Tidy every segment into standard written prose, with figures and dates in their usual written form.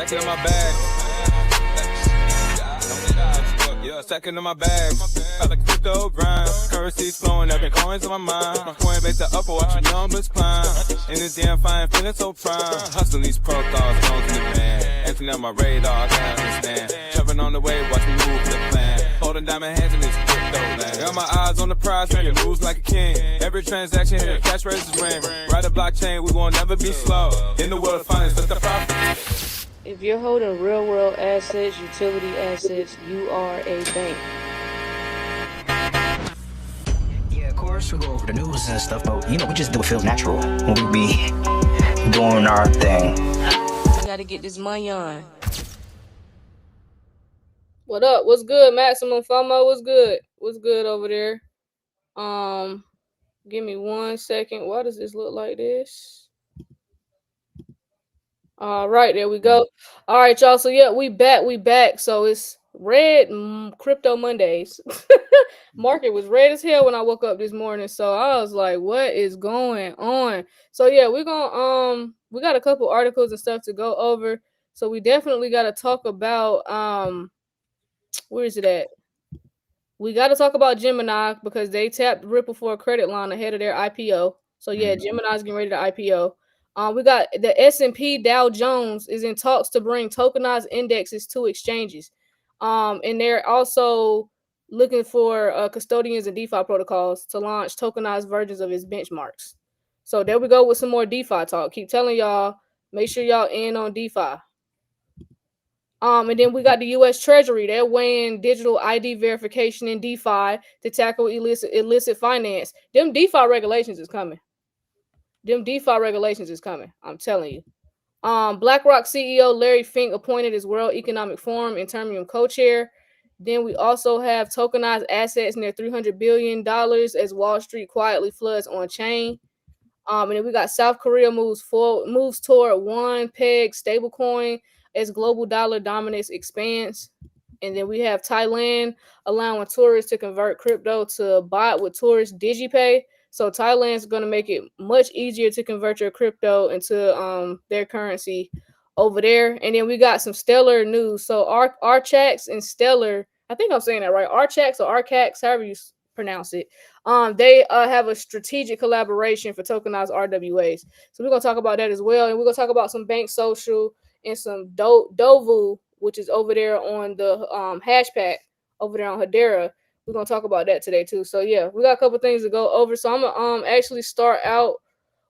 Stacking in my bag. Yeah, stacking in my bag. I like crypto grind. Currency's flowing, having coins on my mind. My coin base the upper, watch your numbers climb. In this damn fine, feeling so prime. Hustling these protocols, phones in the man. Emptying out my radar, I can't understand. Jumping on the wave, watch me move with the plan. Holding diamond hands in this crypto land. Got my eyes on the prize, making moves like a king. Every transaction here, cash raises ring. Ride a blockchain, we won't never be slow. In the world of finance, that's the profit. If you're holding real world assets, utility assets, you are a bank. Yeah, of course, we go over the news and stuff, but we just do what feels natural when we be doing our thing. You gotta get this money on. What up? What's good, Maximum FOMO? What's good? What's good over there? Give me 1 second. Why does this look like this? All right, there we go. All right, y'all. So yeah, we back. So it's red crypto Mondays. Market was red as hell when I woke up this morning. So I was like, what is going on? So yeah, we're gonna we got a couple articles and stuff to go over. So we definitely gotta talk about where is it at? We got to talk about Gemini because they tapped Ripple for a credit line ahead of their IPO. So yeah, Gemini's getting ready to IPO. We got the S&P Dow Jones is in talks to bring tokenized indexes to exchanges. And they're also looking for custodians and DeFi protocols to launch tokenized versions of its benchmarks. So there we go with some more DeFi talk. Keep telling y'all, make sure y'all in on DeFi. And then we got the U.S. Treasury. They're weighing digital ID verification in DeFi to tackle illicit finance. Them DeFi regulations is coming. I'm telling you. BlackRock CEO Larry Fink appointed as World Economic Forum Intermium co-chair. Then we also have tokenized assets near $300 billion as Wall Street quietly floods on chain. And then we got South Korea moves toward one peg stablecoin as global dollar dominance expands. And then we have Thailand allowing tourists to convert crypto to bot with tourist DigiPay. So Thailand's going to make it much easier to convert your crypto into their currency over there. And then we got some stellar news. So Archax and Stellar, I think I'm saying that right. Archax or Archax, however you pronounce it. They have a strategic collaboration for tokenized RWAs. So we're going to talk about that as well. And we're going to talk about some Bank Social and some Dovu, which is over there on the hashpack over there on Hedera. We're going to talk about that today too. So yeah, we got a couple things to go over. So I'm going to actually start out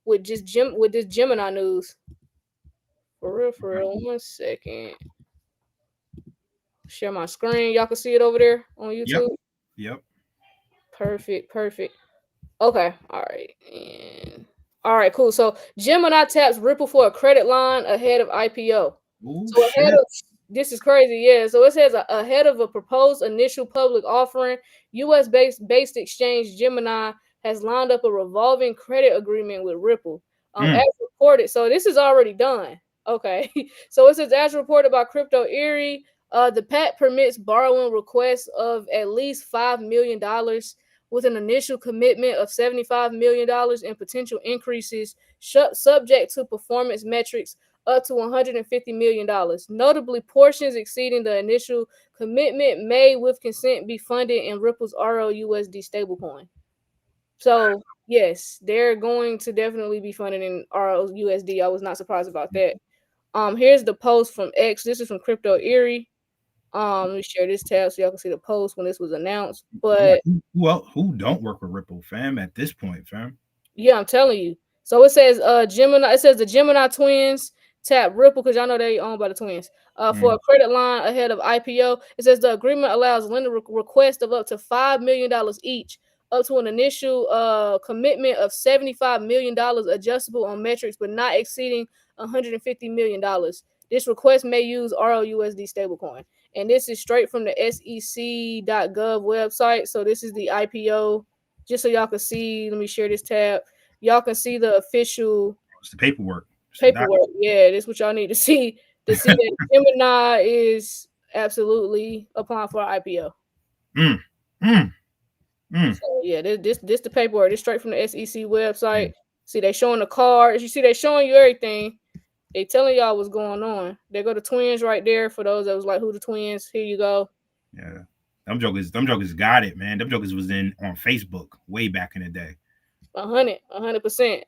with just this Gemini news. For real. 1 second. Share my screen. Y'all can see it over there on YouTube. Yep. Perfect. Okay. All right, cool. So Gemini taps Ripple for a credit line ahead of IPO. Ooh, so this is crazy. Yeah. So it says ahead of a proposed initial public offering, US based exchange Gemini has lined up a revolving credit agreement with Ripple. As reported. So this is already done. Okay. So it says as reported by Crypto Erie, the pact permits borrowing requests of at least $5 million with an initial commitment of $75 million and potential increases subject to performance metrics up to $150 million. Notably, portions exceeding the initial commitment may, with consent, be funded in Ripple's ROUSD stablecoin. So, yes, they're going to definitely be funded in ROUSD. I was not surprised about that. Here's the post from X. This is from Crypto Erie. Let me share this tab so y'all can see the post when this was announced. But who don't work with Ripple, fam, at this point, fam? Yeah, I'm telling you. So it says Gemini. It says the Gemini twins tap Ripple because y'all know they owned by the twins for a credit line ahead of IPO. It says the agreement allows lender request of up to $5 million each, up to an initial commitment of $75 million adjustable on metrics, but not exceeding $150 million. This request may use ROUSD stablecoin. And this is straight from the SEC.gov website. So this is the IPO, just so y'all can see. Let me share this tab. Y'all can see the official. It's the paperwork. Yeah, this is what y'all need to see that Gemini is absolutely applying for an IPO. So yeah, this the paperwork. It's straight from the SEC website. See, they showing the cards. You see, they showing you everything. They telling y'all what's going on. There go the twins right there. For those that was like, who the twins? Here you go. Yeah. Them jokers got it, man. Them jokers was on Facebook way back in the day. 100%.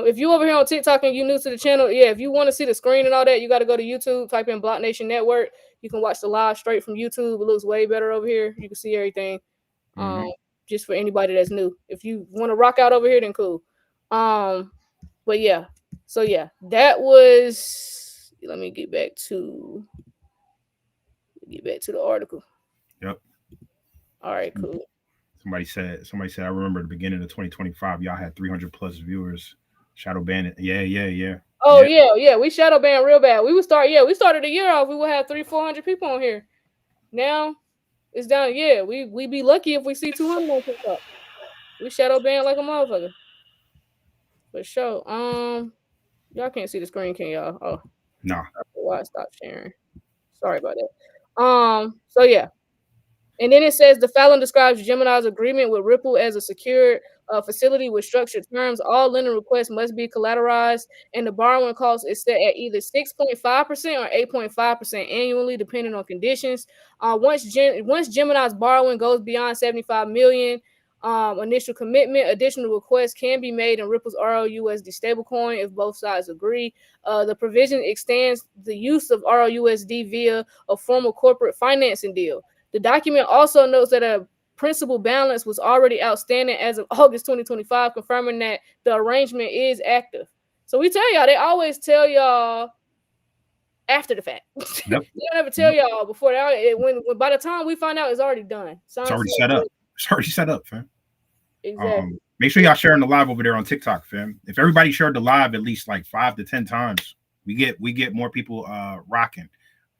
If you over here on TikTok and you new to the channel, yeah, if you want to see the screen and all that, you got to go to YouTube, type in BlockNation Network. You can watch the live straight from YouTube. It looks way better over here. You can see everything. Just for anybody that's new. If you want to rock out over here, then cool. But yeah. So yeah, that was. Let me get back to the article. Yep. All right, cool. Somebody said, I remember the beginning of 2025, y'all had 300 plus viewers. Shadow banned. Yeah. Oh yeah. We shadow banned real bad. We started the year off. We would have 300-400 people on here. Now it's down. Yeah, we be lucky if we see 200 on TikTok. We shadow banned like a motherfucker. For sure. Y'all can't see the screen, can y'all? Oh, no. Why I stopped sharing? Sorry about that. So yeah. And then it says the filing describes Gemini's agreement with Ripple as a secured facility with structured terms. All lending requests must be collateralized, and the borrowing cost is set at either 6.5% or 8.5% annually, depending on conditions. Once Gemini's borrowing goes beyond 75 million initial commitment, additional requests can be made in Ripple's ROUSD stablecoin if both sides agree. The provision extends the use of ROUSD via a formal corporate financing deal. The document also notes that a principal balance was already outstanding as of August 2025, confirming that the arrangement is active. So we tell y'all, they always tell y'all after the fact. Yep. They don't ever tell y'all before. When by the time we find out, it's already done. It's already set up. It's already set up, fam. Exactly. Make sure y'all sharing the live over there on TikTok, fam. If everybody shared the live at least like 5 to 10 times, we get more people rocking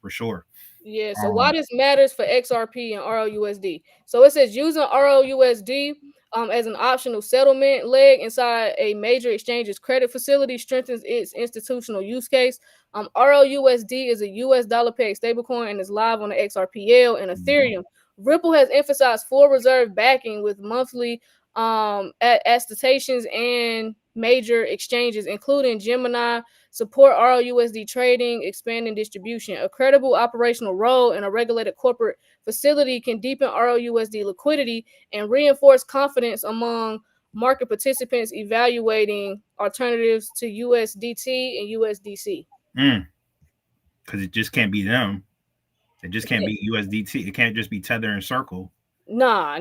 for sure. Yeah, so why this matters for XRP and ROUSD. So it says using ROUSD as an optional settlement leg inside a major exchange's credit facility strengthens its institutional use case. ROUSD is a US dollar pegged stablecoin and is live on the XRPL and Ethereum. Ripple has emphasized full reserve backing with monthly attestations and major exchanges, including Gemini, support ROUSD trading, expanding distribution. A credible operational role in a regulated corporate facility can deepen ROUSD liquidity and reinforce confidence among market participants evaluating alternatives to USDT and USDC. Because it just can't be them. It just can't be USDT. It can't just be Tether and Circle. Nah.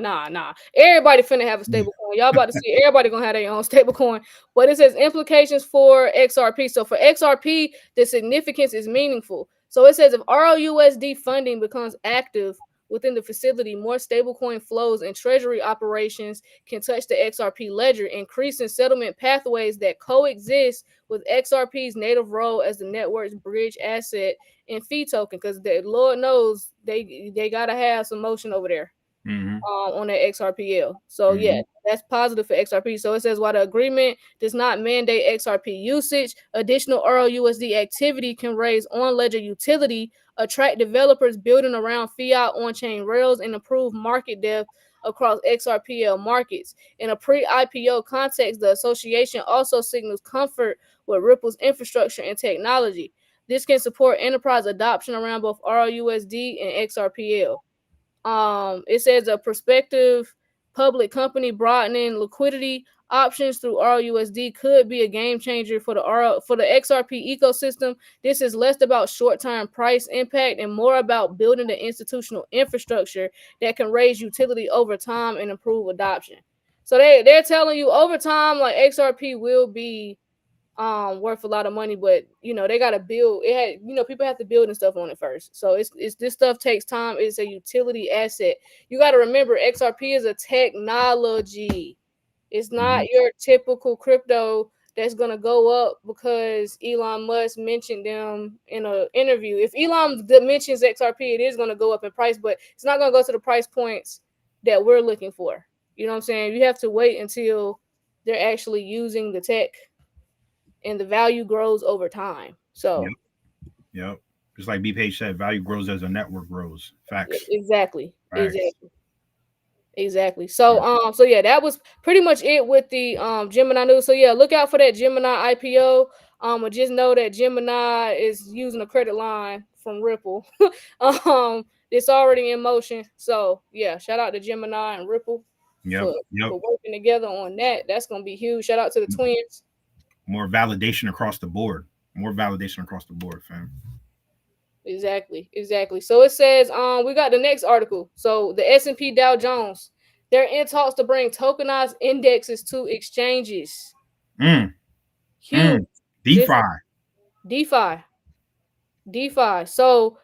Everybody finna have a stable coin. Y'all about to see everybody gonna have their own stable coin. But it says implications for XRP. So for XRP, the significance is meaningful. So it says if ROUSD funding becomes active within the facility, more stablecoin flows and treasury operations can touch the XRP ledger, increasing settlement pathways that coexist with XRP's native role as the network's bridge asset and fee token. Because Lord knows they gotta have some motion over there. On that XRPL. So yeah, that's positive for XRP. So it says while the agreement does not mandate XRP usage, additional ROUSD activity can raise on-ledger utility, attract developers building around fiat on-chain rails, and improve market depth across XRPL markets. In a pre-IPO context, the association also signals comfort with Ripple's infrastructure and technology. This can support enterprise adoption around both ROUSD and XRPL. It says a prospective public company broadening liquidity options through ROUSD could be a game changer for the XRP ecosystem. This is less about short-term price impact and more about building the institutional infrastructure that can raise utility over time and improve adoption. So they're telling you over time, like XRP will be worth a lot of money, but they got to build it. People have to build and stuff on it first. So it's this stuff takes time. It's a utility asset. You got to remember XRP is a technology. It's not your typical crypto that's going to go up because Elon Musk mentioned them in an interview. If Elon mentions XRP, it is going to go up in price, but it's not going to go to the price points that we're looking for. You know what I'm saying? You have to wait until they're actually using the tech and the value grows over time. So, yep. Just like B-Page said, value grows as a network grows. Facts. Exactly. So, so yeah, that was pretty much it with the Gemini news. So yeah, look out for that Gemini IPO. But just know that Gemini is using a credit line from Ripple. It's already in motion. So yeah, shout out to Gemini and Ripple for working together on that. That's gonna be huge. Shout out to the twins. More validation across the board. More validation across the board, fam. Exactly. So it says, we got the next article. So the S&P Dow Jones, they're in talks to bring tokenized indexes to exchanges. Huge. DeFi. So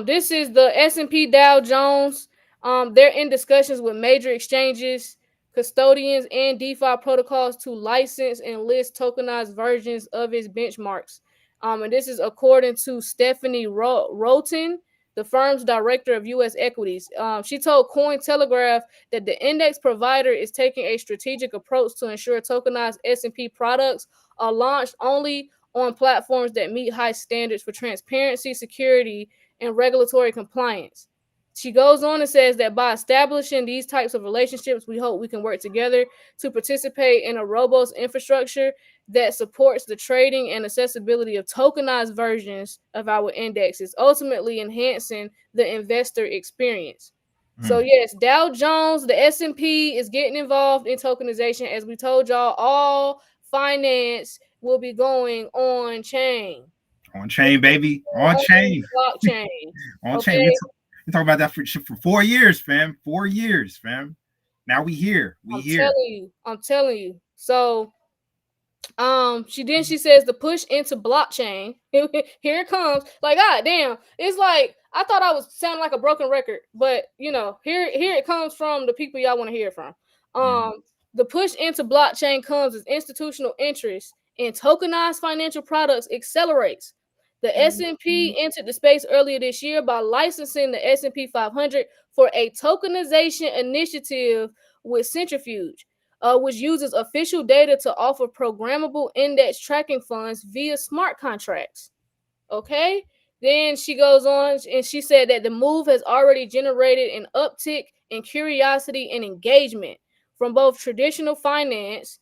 this is the S&P Dow Jones. They're in discussions with major exchanges, custodians, and DeFi protocols to license and list tokenized versions of its benchmarks. And this is according to Stephanie Roten, the firm's director of U.S. equities. She told Cointelegraph that the index provider is taking a strategic approach to ensure tokenized S&P products are launched only on platforms that meet high standards for transparency, security, and regulatory compliance. She goes on and says that by establishing these types of relationships, we hope we can work together to participate in a robust infrastructure that supports the trading and accessibility of tokenized versions of our indexes, ultimately enhancing the investor experience. So yes, Dow Jones, the S&P is getting involved in tokenization. As we told y'all, all finance will be going on chain. On chain, baby. On chain. Blockchain. On chain. We talk about that for 4 years, fam. 4 years, fam. Now we here. I'm telling you. So she says the push into blockchain. Here it comes. Like, god damn. It's like I thought I was sounding like a broken record, but here it comes from the people y'all want to hear from. The push into blockchain comes as institutional interest in tokenized financial products accelerates. The S&P entered the space earlier this year by licensing the S&P 500 for a tokenization initiative with Centrifuge, which uses official data to offer programmable index tracking funds via smart contracts. Okay? Then she goes on and she said that the move has already generated an uptick in curiosity and engagement from both traditional finance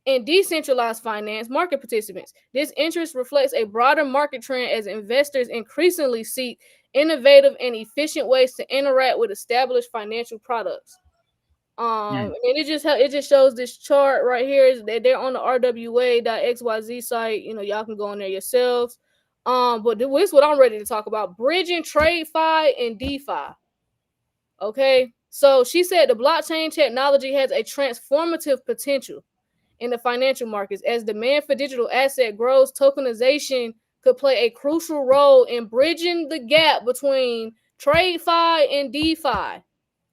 and decentralized finance market participants. This interest reflects a broader market trend as investors increasingly seek innovative and efficient ways to interact with established financial products. And it just shows this chart right here is that they're on the rwa.xyz site. Y'all can go on there yourselves. But this is what I'm ready to talk about: bridging TradeFi and DeFi. Okay, so she said the blockchain technology has a transformative potential in the financial markets. As demand for digital asset grows, tokenization could play a crucial role in bridging the gap between TradeFi and DeFi.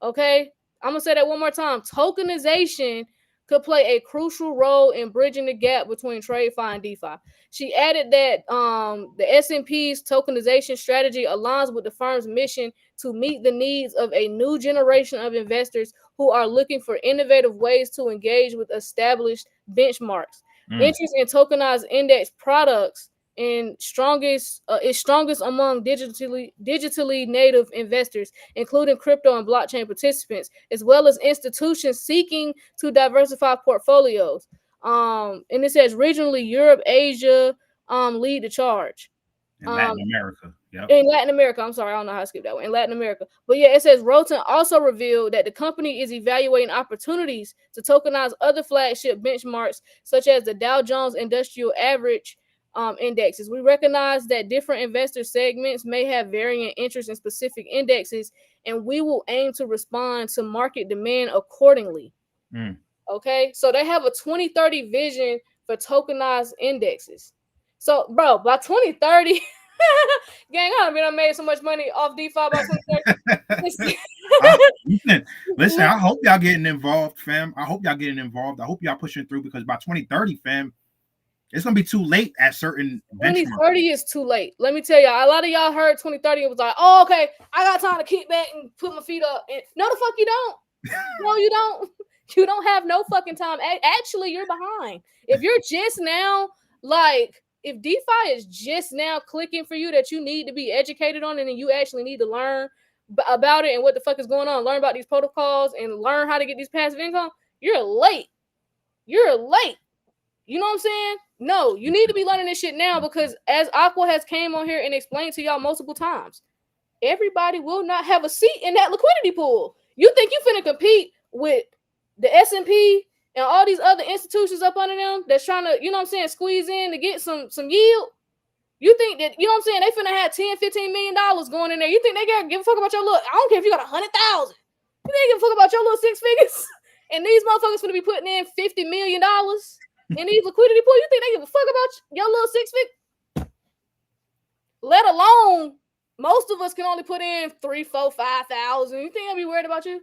Okay, I'm gonna say that one more time. Tokenization could play a crucial role in bridging the gap between TradeFi and DeFi. She added that the S&P's tokenization strategy aligns with the firm's mission to meet the needs of a new generation of investors who are looking for innovative ways to engage with established benchmarks. Interest in tokenized index products and is strongest among digitally native investors, including crypto and blockchain participants, as well as institutions seeking to diversify portfolios. And it says regionally, Europe, Asia lead the charge. In Latin America. Yep. In Latin America, I'm sorry, I don't know how to skip that one. In Latin America. But yeah, it says Roten also revealed that the company is evaluating opportunities to tokenize other flagship benchmarks, such as the Dow Jones Industrial Average indexes. We recognize that different investor segments may have varying interests in specific indexes, and we will aim to respond to market demand accordingly. Okay, so they have a 2030 vision for tokenized indexes. So, bro, by 2030, gang, I done made so much money off DeFi by 2030. Listen, I hope y'all getting involved, fam. I hope y'all pushing through, because by 2030, fam, it's gonna be too late at certain benchmarks. 2030 is too late. Let me tell y'all. A lot of y'all heard 2030 and was like, "Oh, okay, I got time to kick back and put my feet up." And no, the fuck you don't. No, you don't. You don't have no fucking time. Actually, you're behind. If you're just now, if DeFi is just now clicking for you, that you need to be educated on, and then you actually need to learn about it and what the fuck is going on, learn about these protocols and learn how to get these passive income, you're late. You know what I'm saying? No, you need to be learning this shit now, because as Aqua has came on here and explained to y'all multiple times, everybody will not have a seat in that liquidity pool. You think you finna compete with the S&P and all these other institutions up under them that's trying to, you know what I'm saying, squeeze in to get some yield? You think that, you know what I'm saying, they finna have $10-15 million going in there. You think they gotta give a fuck about your little, I don't care if you got 100,000. You think they give a fuck about your little six figures? And these motherfuckers finna be putting in $50 million in these liquidity pools. You think they give a fuck about your little six figures? Let alone, most of us can only put in 3, 4, 5,000. You think I'll be worried about you?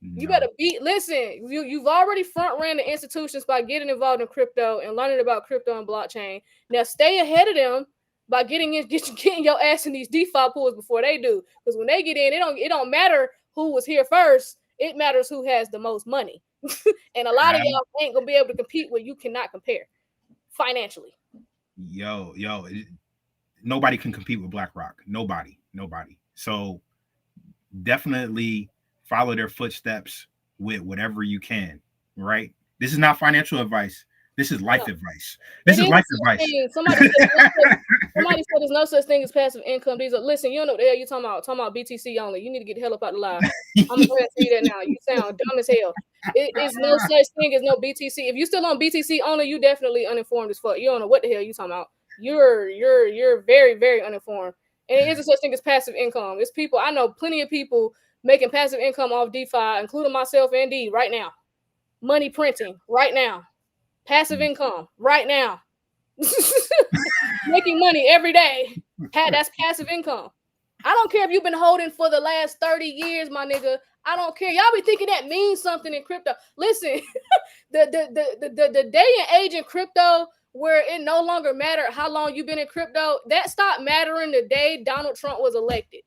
No. You better listen. You've already front ran the institutions by getting involved in crypto and learning about crypto and blockchain. Now stay ahead of them by getting your ass in these DeFi pools before they do. Because when they get in, it don't matter who was here first. It matters who has the most money. And a lot of y'all ain't gonna be able to compete where you cannot compare financially. Nobody can compete with BlackRock. Nobody. So definitely follow their footsteps with whatever you can, right? This is not financial advice. This is life advice. This is life advice. Somebody said there's no such thing as passive income. Listen, you don't know what the hell you're talking about. Talking about BTC only. You need to get the hell up out the live. I'm gonna go ahead and tell you that now. You sound dumb as hell. It's no such thing as no BTC. If you still on BTC only, you definitely uninformed as fuck. You don't know what the hell you talking about. You're very, very uninformed. And it isn't such thing as passive income. It's people, I know plenty of people making passive income off DeFi, including myself and D right now. Money printing right now. Passive income right now. Making money every day. That's passive income. I don't care if you've been holding for the last 30 years, my nigga. I don't care. Y'all be thinking that means something in crypto. Listen, the day and age in crypto where it no longer mattered how long you've been in crypto, that stopped mattering the day Donald Trump was elected.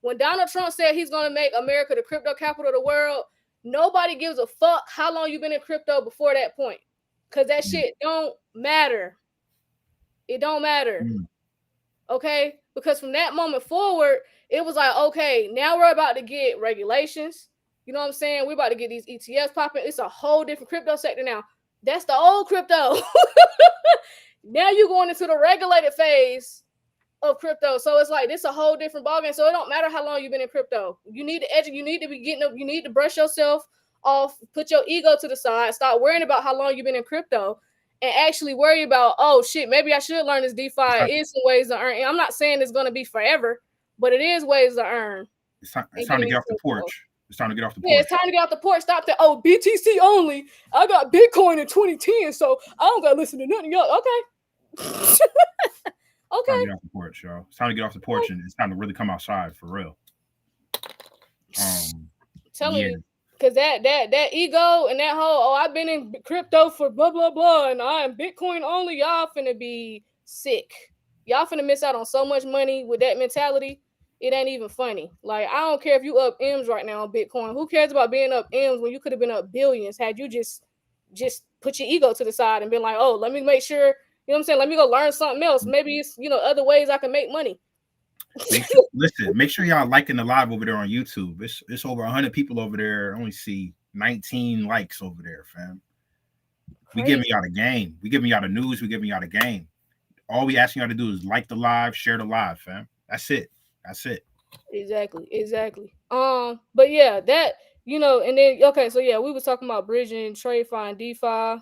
When Donald Trump said he's going to make America the crypto capital of the world, nobody gives a fuck how long you've been in crypto before that point. Because that shit don't matter. It don't matter. Okay? Because from that moment forward, it was like, okay, now we're about to get regulations. You know what I'm saying? We're about to get these ETFs popping. It's a whole different crypto sector now. That's the old crypto. Now you're going into the regulated phase of crypto. So it's like, this a whole different ballgame. So it don't matter how long you've been in crypto. You need to you need to brush yourself off, put your ego to the side, stop worrying about how long you've been in crypto, and actually worry about, oh shit, maybe I should learn this DeFi. It is some ways to earn. And I'm not saying it's going to be forever, but it is ways to earn. It's time to get off the porch. It's time to get off the porch. Yeah, it's time to get off the porch. Stop that. Oh, BTC only. I got Bitcoin in 2010, so I don't got to listen to nothing. Okay. It's time to get off the porch, y'all. It's time to get off the porch, and it's time to really come outside for real. Telling you. Because that ego and that whole, oh, I've been in crypto for blah, blah, blah, and I am Bitcoin only, y'all finna be sick. Y'all finna miss out on so much money with that mentality. It ain't even funny. Like, I don't care if you up M's right now on Bitcoin. Who cares about being up M's when you could have been up billions had you just put your ego to the side and been like, oh, let me make sure, you know what I'm saying? Let me go learn something else. Maybe it's, other ways I can make money. Make sure y'all liking the live over there on YouTube. It's over 100 people over there. I only see 19 likes over there, fam. We giving y'all the game. We giving y'all the news. We giving y'all the game. All we asking y'all to do is like the live, share the live, fam. That's it. Exactly. But yeah, that, and then, okay, so yeah, we was talking about bridging, TradeFi, and DeFi.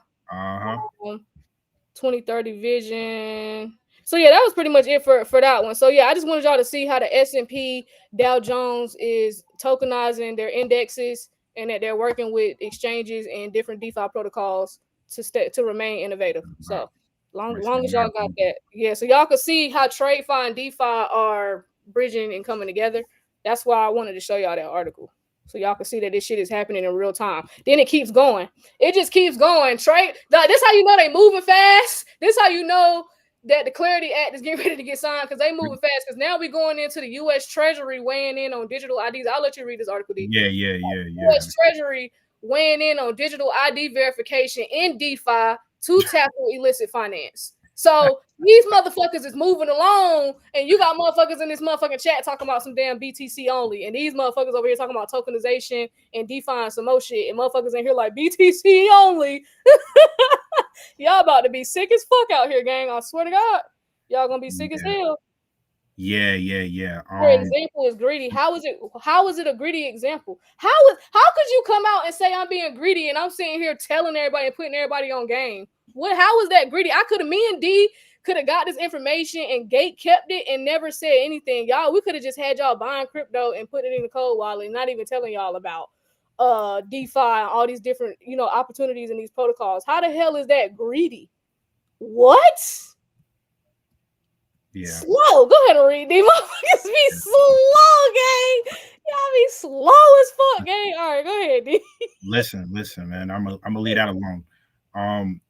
2030 vision. So yeah, that was pretty much it for that one. So yeah, I just wanted y'all to see how the S&P Dow Jones is tokenizing their indexes and that they're working with exchanges and different DeFi protocols to remain innovative. So long as y'all got that. Yeah, so y'all can see how TradeFi and DeFi are bridging and coming together. That's why I wanted to show y'all that article. So y'all can see that this shit is happening in real time. Then it keeps going. It just keeps going. This how you know they moving fast. This how you know that the Clarity Act is getting ready to get signed, because they moving fast. Because now we're going into the U.S. Treasury weighing in on digital IDs. I'll let you read this article, D. Yeah. U.S. Treasury weighing in on digital ID verification in DeFi to tackle illicit finance. So these motherfuckers is moving along, and you got motherfuckers in this motherfucking chat talking about some damn BTC only, and these motherfuckers over here talking about tokenization and DeFi and some more shit, and motherfuckers in here like BTC only. Y'all about to be sick as fuck out here, gang. I swear to God. Y'all gonna be sick as hell. Yeah. For example is greedy. How is it a greedy example? How could you come out and say I'm being greedy and I'm sitting here telling everybody and putting everybody on game? How is that greedy? Me and D could have got this information and gate kept it and never said anything. Y'all, we could have just had y'all buying crypto and put it in the cold wallet and not even telling y'all about DeFi and all these different, opportunities in these protocols. How the hell is that greedy? What? Yeah. Slow. Go ahead and read. These motherfuckers be slow, gang. Y'all be slow as fuck, gang. All right, go ahead, D. Listen, man. I'm gonna leave that alone.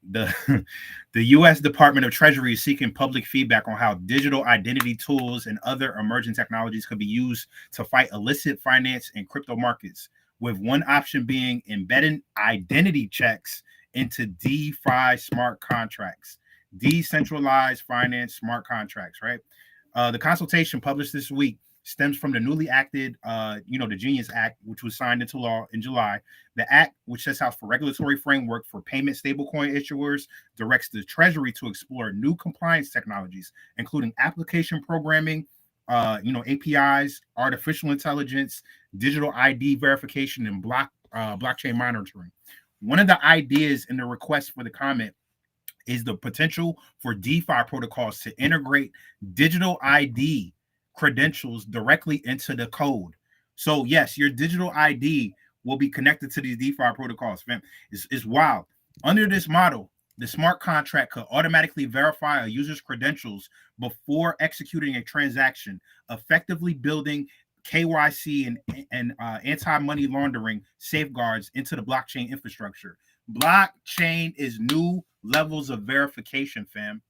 The U.S. Department of Treasury is seeking public feedback on how digital identity tools and other emerging technologies could be used to fight illicit finance and crypto markets, with one option being embedding identity checks into DeFi smart contracts, decentralized finance smart contracts, right? The consultation published this week stems from the newly acted, the Genius Act, which was signed into law in July. The act, which sets out for regulatory framework for payment stablecoin issuers, directs the Treasury to explore new compliance technologies, including application programming, APIs, artificial intelligence, digital ID verification, and blockchain monitoring. One of the ideas in the request for the comment is the potential for DeFi protocols to integrate digital ID credentials directly into the code. So yes, your digital ID will be connected to these DeFi protocols, fam. It's wild. Under this model, the smart contract could automatically verify a user's credentials before executing a transaction, effectively building KYC and anti-money laundering safeguards into the blockchain infrastructure. Blockchain is new levels of verification, fam.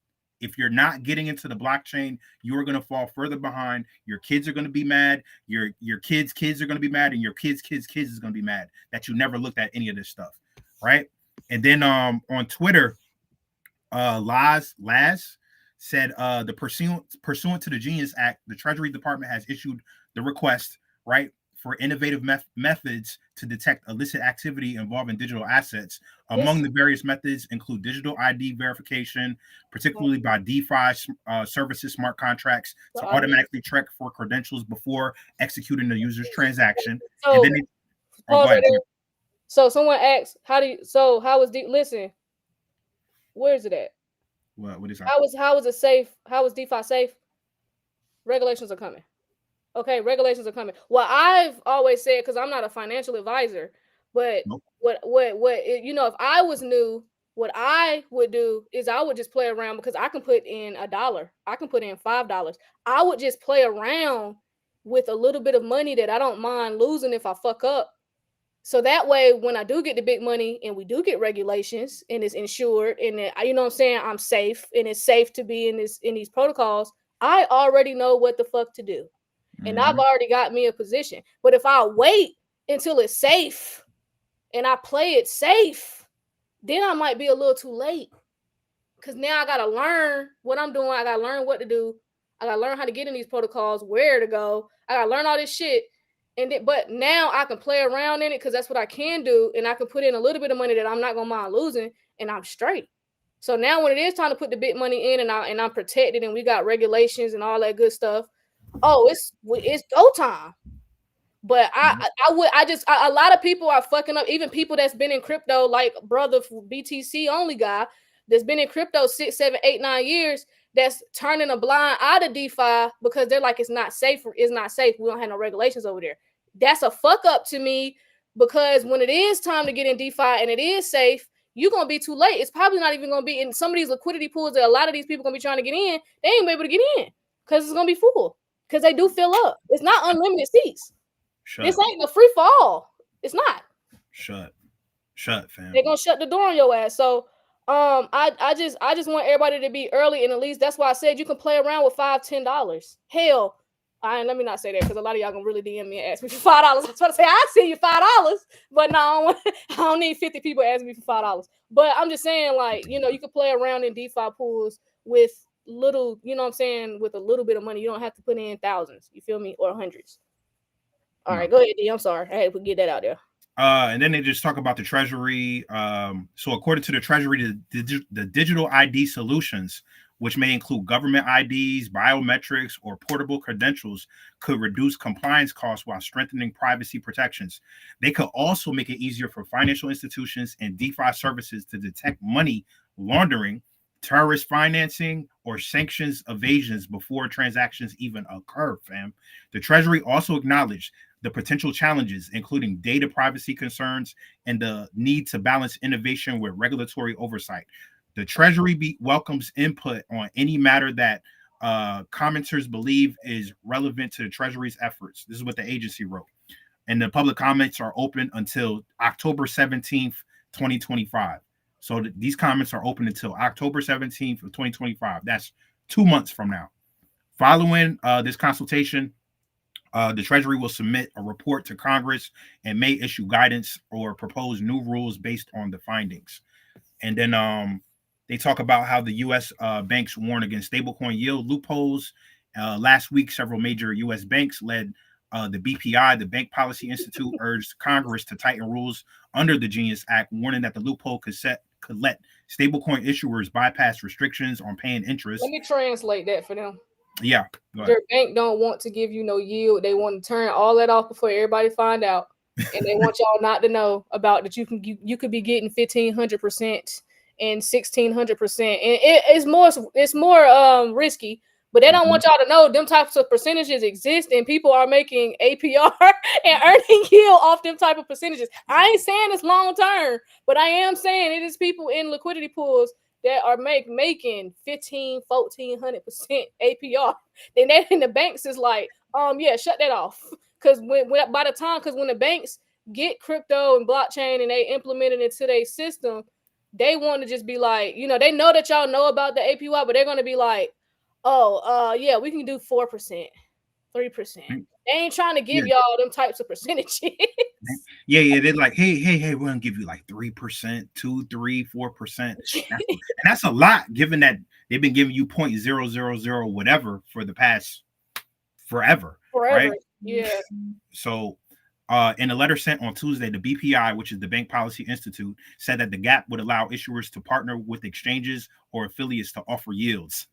If you're not getting into the blockchain, you are going to fall further behind. Your kids are going to be mad. Your kids' kids are going to be mad, and your kids' kids' kids is going to be mad that you never looked at any of this stuff, right? And then on Twitter, Laz said the pursuant to the Genius Act, the Treasury Department has issued the request, right, for innovative methods to detect illicit activity involving digital assets. Among the various methods include digital ID verification, particularly by DeFi services smart contracts, to automatically check for credentials before executing the user's transaction. So, and then so someone asks, listen, where is it at? What is that? How is it safe? How is DeFi safe? Regulations are coming. Okay, regulations are coming. Well, I've always said, because I'm not a financial advisor, but what if I was new, what I would do is I would just play around, because I can put in $1, I can put in $5. I would just play around with a little bit of money that I don't mind losing if I fuck up. So that way, when I do get the big money and we do get regulations and it's insured and I'm safe and it's safe to be in these protocols, I already know what the fuck to do. And I've already got me a position. But if I wait until it's safe and I play it safe, then I might be a little too late. Because now I got to learn what I'm doing. I got to learn what to do. I got to learn how to get in these protocols, where to go. I got to learn all this shit. But now I can play around in it, because that's what I can do. And I can put in a little bit of money that I'm not going to mind losing, and I'm straight. So now when it is time to put the big money in and I'm protected and we got regulations and all that good stuff, it's go time. But a lot of people are fucking up, even people that's been in crypto, like brother BTC only guy that's been in crypto 6, 7, 8, 9 years, that's turning a blind eye to DeFi because they're like, it's not safe. We don't have no regulations over there. That's a fuck up to me, because when it is time to get in DeFi and it is safe, you're going to be too late. It's probably not even going to be in some of these liquidity pools that a lot of these people going to be trying to get in. They ain't be able to get in because it's going to be full. Because they do fill up. It's not unlimited seats. This ain't a free for all. It's not. Shut, fam. They're gonna shut the door on your ass. So, I just want everybody to be early, and at least that's why I said you can play around with $5, $10. Hell, let me not say that, because a lot of y'all gonna really DM me and ask me for $5. I was about to say I see you $5, but no, I don't need 50 people asking me for $5. But I'm just saying, like, you can play around in DeFi pools with little, with a little bit of money. You don't have to put in thousands, you feel me, or hundreds. All right, go ahead, D. I'm sorry, I had to get that out there. And then they just talk about the Treasury. So according to the Treasury, the digital ID solutions, which may include government IDs, biometrics, or portable credentials, could reduce compliance costs while strengthening privacy protections. They could also make it easier for financial institutions and DeFi services to detect money laundering, terrorist financing, or sanctions evasions before transactions even occur, fam. The Treasury also acknowledged the potential challenges, including data privacy concerns and the need to balance innovation with regulatory oversight. The Treasury welcomes input on any matter that commenters believe is relevant to the Treasury's efforts. This is what the agency wrote. And the public comments are open until October 17th, 2025. So these comments are open until October 17th of 2025. That's 2 months from now. Following this consultation, the Treasury will submit a report to Congress and may issue guidance or propose new rules based on the findings. And then they talk about how the U.S. Banks warn against stablecoin yield loopholes. Last week, several major U.S. banks led the BPI, the Bank Policy Institute, urged Congress to tighten rules under the Genius Act, warning that the loophole could let stablecoin issuers bypass restrictions on paying interest. Let me translate that for them. Yeah. Their bank don't want to give you no yield. They want to turn all that off before everybody find out. And they want y'all not to know about that you could be getting 1,500% and 1,600%. And it's more risky, but they don't want y'all to know them types of percentages exist and people are making APR and earning yield off them type of percentages. I ain't saying it's long term, but I am saying it is people in liquidity pools that are making 1,400% APR. Then the banks is like, yeah, shut that off. Because when the banks get crypto and blockchain and they implement it into their system, they want to just be like, they know that y'all know about the APY, but they're going to be like, yeah, we can do 4%, 3%. They ain't trying to give y'all them types of percentages. Yeah. They're like, hey, we're gonna give you like 3%, 2, 3, 4%. And that's a lot, given that they've been giving you 0.000 whatever for the past forever. Right? Yeah. So in a letter sent on Tuesday, the BPI, which is the Bank Policy Institute, said that the gap would allow issuers to partner with exchanges or affiliates to offer yields,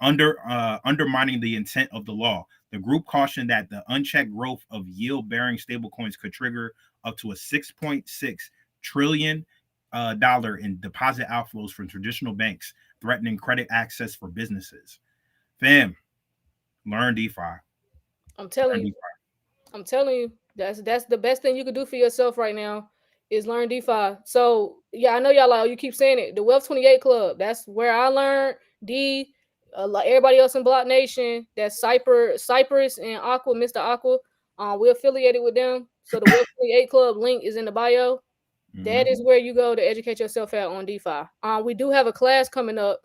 undermining the intent of the law. The group cautioned that the unchecked growth of yield-bearing stablecoins could trigger up to a $6.6 trillion in deposit outflows from traditional banks, threatening credit access for businesses. Fam, learn DeFi. I'm telling you, that's the best thing you could do for yourself right now is learn DeFi. So yeah, I know y'all you keep saying it. The Wealth 28 Club, that's where I learned like everybody else in BlockNation. That's Cypress and Aqua, Mr. Aqua. We're affiliated with them. So the Wealth 28 Club link is in the bio. Mm-hmm. That is where you go to educate yourself at on DeFi. We do have a class coming up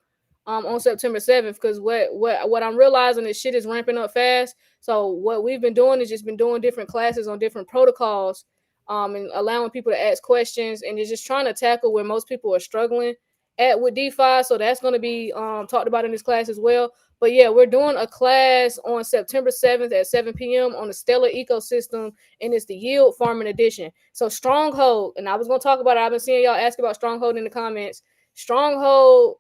on September 7th, because what I'm realizing is shit is ramping up fast. So what we've been doing is just been doing different classes on different protocols, and allowing people to ask questions, and you're just trying to tackle where most people are struggling with DeFi. So that's going to be talked about in this class as well. But yeah, we're doing a class on September 7th at 7 p.m. on the Stellar ecosystem, and it's the yield farming edition. So Stronghold, and I was going to talk about it. I've been seeing y'all ask about Stronghold in the comments. Stronghold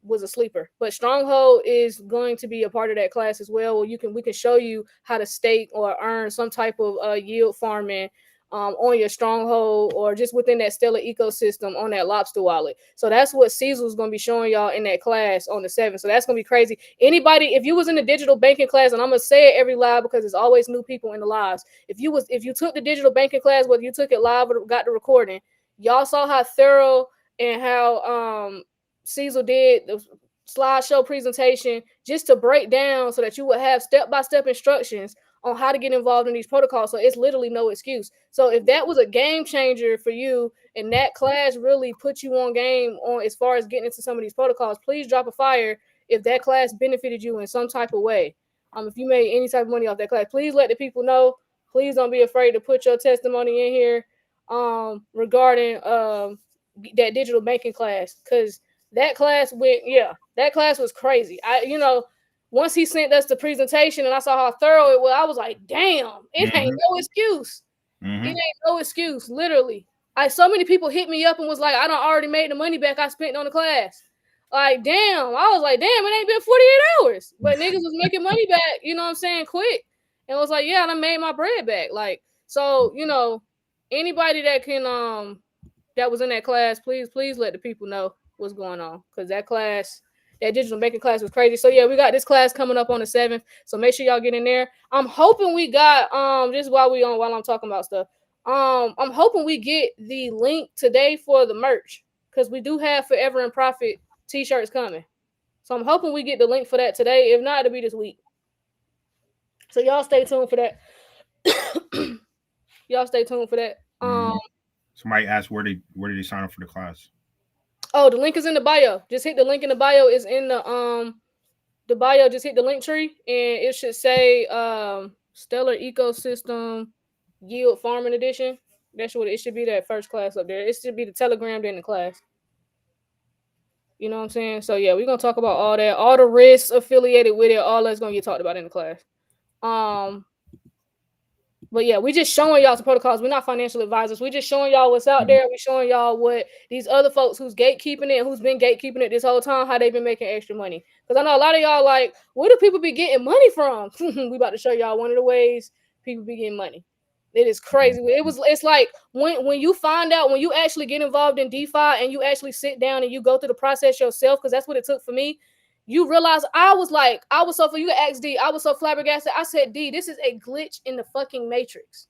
was a sleeper, but Stronghold is going to be a part of that class as well. We can show you how to stake or earn some type of yield farming on your Stronghold or just within that Stellar ecosystem on that Lobster wallet. So that's what Cecil's going to be showing y'all in that class on the 7th. So that's going to be crazy. Anybody, if you was in the digital banking class, and I'm going to say it every live because there's always new people in the lives. If you took the digital banking class, whether you took it live or got the recording, y'all saw how thorough and how Cecil did the slideshow presentation just to break down so that you would have step-by-step instructions on how to get involved in these protocols. So it's literally no excuse. So if that was a game changer for you and that class really put you on game on as far as getting into some of these protocols, please drop a fire if that class benefited you in some type of way. If you made any type of money off that class, please let the people know. Please don't be afraid to put your testimony in here regarding that digital banking class, because that class was crazy. Once he sent us the presentation and I saw how thorough it was, I was like, damn, it ain't no excuse. It ain't no excuse, literally. So many people hit me up and was like, I done already made the money back I spent on the class. Like, damn. I was like, damn, it ain't been 48 hours. But niggas was making money back, you know what I'm saying, quick. And was like, yeah, I done made my bread back. Like, so, you know, anybody that can that was in that class, please let the people know what's going on. Because that class, that digital banking class was crazy. So yeah, we got this class coming up on the 7th. So make sure y'all get in there. I'm hoping we got just while I'm talking about stuff. I'm hoping we get the link today for the merch. Because we do have Forever and Profit t-shirts coming. So I'm hoping we get the link for that today. If not, it'll be this week. So y'all stay tuned for that. Y'all stay tuned for that. Somebody asked where did they sign up for the class? Oh, the link is in the bio. Just hit the link in the bio. It's in the bio. Just hit the link tree and it should say Stellar Ecosystem Yield Farming Edition. That's what it should be, that first class up there. It should be the Telegram then the class. You know what I'm saying? So yeah, we're gonna talk about all that, all the risks affiliated with it, all that's gonna get talked about in the class. But yeah, we just showing y'all some protocols. We're not financial advisors. We just showing y'all what's out there. We showing y'all what these other folks who's gatekeeping it, who's been gatekeeping it this whole time, how they've been making extra money. Because I know a lot of y'all like, where do people be getting money from? We about to show y'all one of the ways people be getting money. It is crazy. It's like when you find out, when you actually get involved in DeFi and you actually sit down and you go through the process yourself, because that's what it took for me. You realize I was so, you ask D, I was so flabbergasted. I said, D, this is a glitch in the fucking matrix.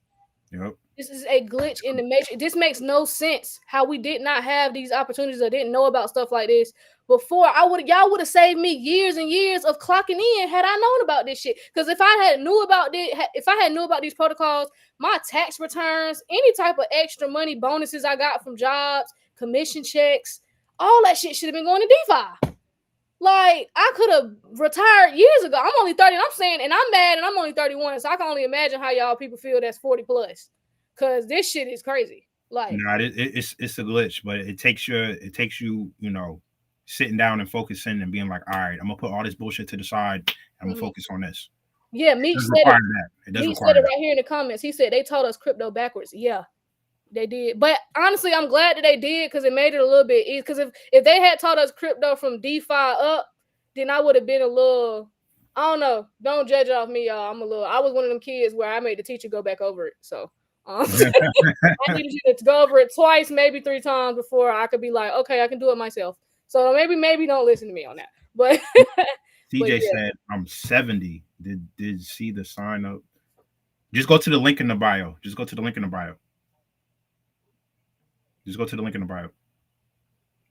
Yep. This is a glitch in the matrix. This makes no sense how we did not have these opportunities or didn't know about stuff like this before. Y'all would have saved me years and years of clocking in had I known about this shit. Because if I had knew about these protocols, my tax returns, any type of extra money bonuses I got from jobs, commission checks, all that shit should have been going to DeFi. Like, I could have retired years ago. I'm only 30, and I'm saying, and I'm mad, and I'm only 31, so I can only imagine how y'all people feel that's 40 plus. Because this shit is crazy. Like, nah, it's a glitch, but it takes you, you know, sitting down and focusing and being like, all right, I'm gonna put all this bullshit to the side. I'm gonna focus on this. Yeah, Meech said it right here in the comments. He said they taught us crypto backwards. Yeah, they did. But honestly, I'm glad that they did because it made it a little bit easy. Because if they had taught us crypto from DeFi up, then I would have been a little, I don't know. Don't judge off me, y'all. I was one of them kids where I made the teacher go back over it. So I needed you to go over it twice, maybe 3 times before I could be like, okay, I can do it myself. So maybe don't listen to me on that. But TJ said, I'm 70. Did see the sign up? Just go to the link in the bio. Just go to the link in the bio.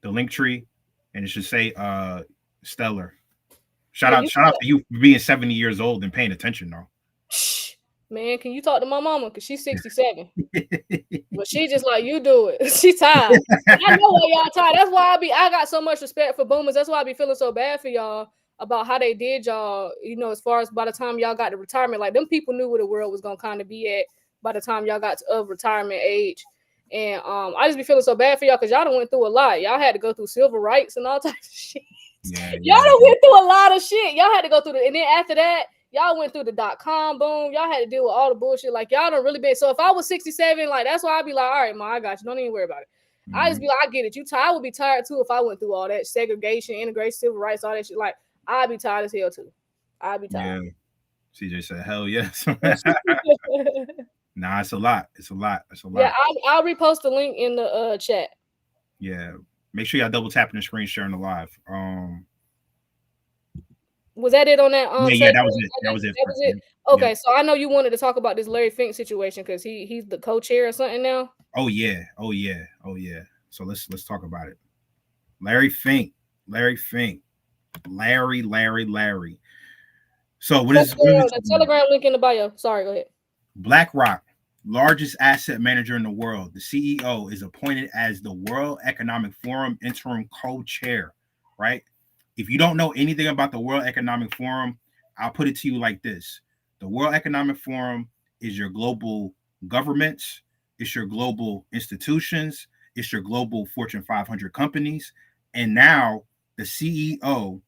The link tree, and it should say Stellar. Shout out to you for being 70 years old and paying attention though. Man, can you talk to my mama? Because she's 67. But she just like, you do it. She tired. I know why y'all tired. That's why I got so much respect for boomers. That's why I be feeling so bad for y'all about how they did y'all, you know, as far as by the time y'all got to retirement. Like, them people knew where the world was going to kind of be at by the time y'all got to retirement age. And I just be feeling so bad for y'all because y'all done went through a lot. Y'all had to go through civil rights and all types of shit. Y'all done went through a lot of shit. Y'all had to go through and then after that, y'all went through the .com boom. Y'all had to deal with all the bullshit. Like, y'all done really been. So if I was 67, like, that's why I'd be like, all right, ma, I got you. Don't even worry about it. I just be like, I get it. You tired? I would be tired too if I went through all that segregation, integration, civil rights, all that shit. Like, I'd be tired as hell too. I'd be tired. Yeah. CJ said, hell yes. Nah, it's a lot. Yeah, I'll repost the link in the chat. Yeah. Make sure y'all double tapping the screen, sharing the live. Was that it on that? Yeah, that was it. Okay, so I know you wanted to talk about this Larry Fink situation because he's the co-chair or something now. Oh yeah. So let's talk about it. Larry Fink. So what is the Telegram link in the bio? Sorry, go ahead. BlackRock, largest asset manager in the world. The CEO is appointed as the World Economic Forum interim co-chair, right? If you don't know anything about the World Economic Forum, I'll put it to you like this. The World Economic Forum is your global governments, it's your global institutions, it's your global Fortune 500 companies, and now the CEO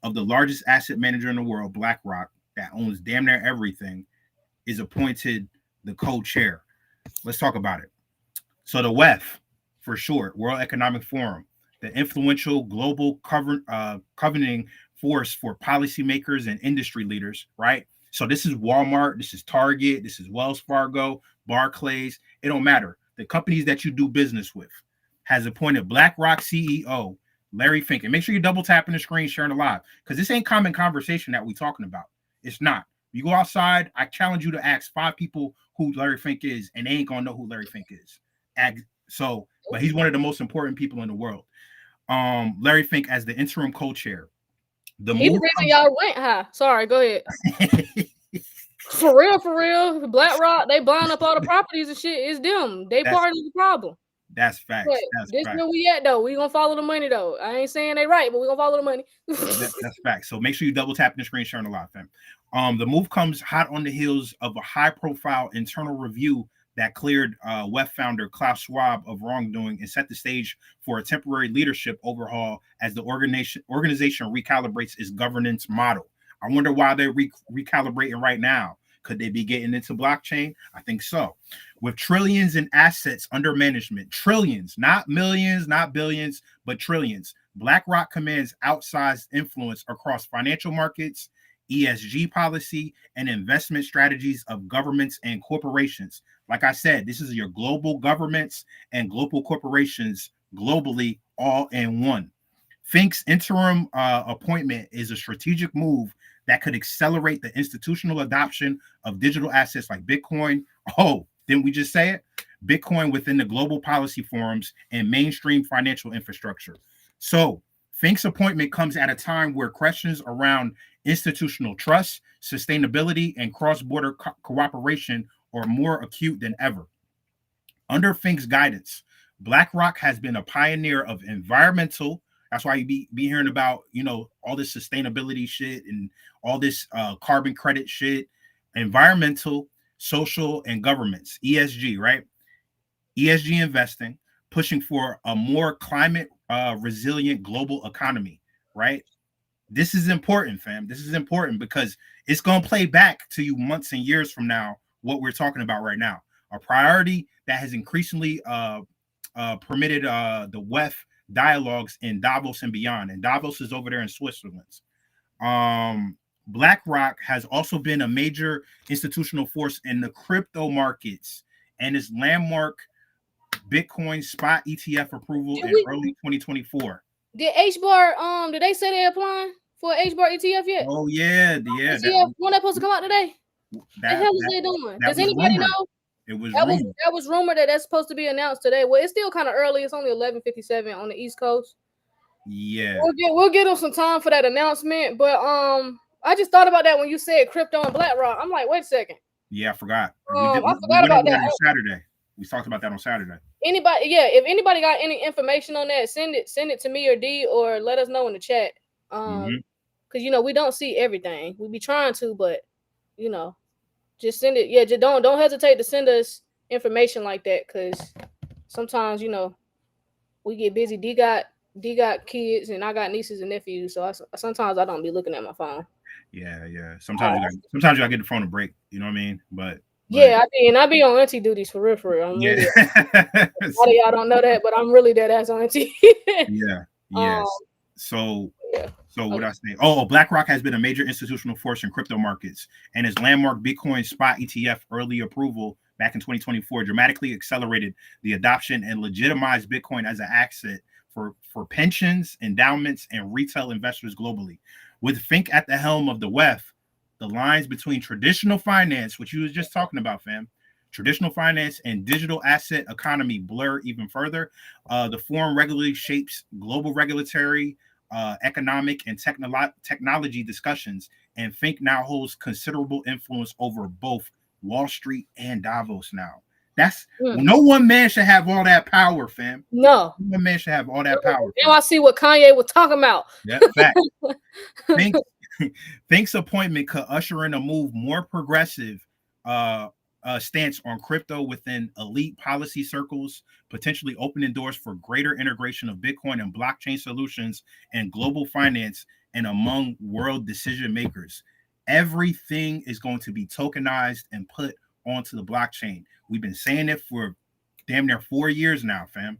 of the largest asset manager in the world, BlackRock, that owns damn near everything, is appointed the co-chair. Let's talk about it. So the WEF, for short, World Economic Forum, the influential global governing force for policymakers and industry leaders, right? So this is Walmart, this is Target, this is Wells Fargo, Barclays. It don't matter. The companies that you do business with has appointed BlackRock CEO Larry Fink. And make sure you double tapping the screen, sharing the live, because this ain't common conversation that we're talking about. It's not. You go outside, I challenge you to ask 5 people who Larry Fink is, and they ain't gonna know who Larry Fink is. So, but he's one of the most important people in the world. Larry Fink as the interim co-chair. The reason y'all went high. Sorry, go ahead. For real. BlackRock, they buying up all the properties and shit. It's them. They part of the problem. That's facts. This where we at though. We gonna follow the money though. I ain't saying they right, but we gonna follow the money. That's facts. So make sure you double tap the screen, sharing a lot, fam. The move comes hot on the heels of a high-profile internal review that cleared WEF founder Klaus Schwab of wrongdoing and set the stage for a temporary leadership overhaul as the organization recalibrates its governance model. I wonder why they're recalibrating right now. Could they be getting into blockchain? I think so. With trillions in assets under management, trillions, not millions, not billions, but trillions, BlackRock commands outsized influence across financial markets, ESG policy, and investment strategies of governments and corporations. Like I said, this is your global governments and global corporations globally all in one. Fink's interim appointment is a strategic move that could accelerate the institutional adoption of digital assets like Bitcoin. Oh, didn't we just say it? Bitcoin within the global policy forums and mainstream financial infrastructure. So Fink's appointment comes at a time where questions around institutional trust, sustainability, and cross-border cooperation are more acute than ever. Under Fink's guidance, BlackRock has been a pioneer of environmental. That's why you be hearing about, all this sustainability shit and all this carbon credit shit, environmental, social, and governments, ESG, right? ESG investing, pushing for a more climate resilient global economy, right? This is important, fam. This is important because it's going to play back to you months and years from now, what we're talking about right now. A priority that has increasingly permitted the WEF dialogues in Davos and beyond. And Davos is over there in Switzerland. BlackRock has also been a major institutional force in the crypto markets, and its landmark Bitcoin spot ETF approval in early 2024. Did HBAR did they say they're applying for HBAR ETF yet? Oh yeah. When that supposed to come out today? What the hell is they doing? Does anybody know? It was that was rumored that that's supposed to be announced today. Well, it's still kind of early. It's only 11:57 on the East Coast. Yeah, we'll give them some time for that announcement. But I just thought about that when you said crypto and BlackRock. I'm like, wait a second. Yeah, I forgot. I forgot about that on Saturday. We talked about that on Saturday. Anybody? Yeah, if anybody got any information on that, send it to me or D, or let us know in the chat. Because we don't see everything. We be trying to, but just send it. Yeah, just don't hesitate to send us information like that, because sometimes we get busy. D got kids and I got nieces and nephews, so sometimes I don't be looking at my phone. Yeah. Sometimes you gotta get the phone a break. You know what I mean? But yeah, I be on auntie duties for real. I'm really, a lot of y'all don't know that, but I'm really dead ass auntie. Yes. So what I say? Oh, BlackRock has been a major institutional force in crypto markets, and its landmark Bitcoin spot ETF early approval back in 2024 dramatically accelerated the adoption and legitimized Bitcoin as an asset for pensions, endowments, and retail investors globally. With Fink at the helm of the WEF, the lines between traditional finance, which you was just talking about, fam, traditional finance and digital asset economy blur even further. The forum regularly shapes global regulatory, economic, and technology discussions, and Fink now holds considerable influence over both Wall Street and Davos now. That's no one man should have all that power, fam. No one man should have all that power. Now I see what Kanye was talking about. Yeah, fact. Fink's appointment could usher in a more progressive stance on crypto within elite policy circles, potentially opening doors for greater integration of Bitcoin and blockchain solutions and global finance and among world decision makers. Everything is going to be tokenized and put onto the blockchain. We've been saying it for damn near 4 years now, fam.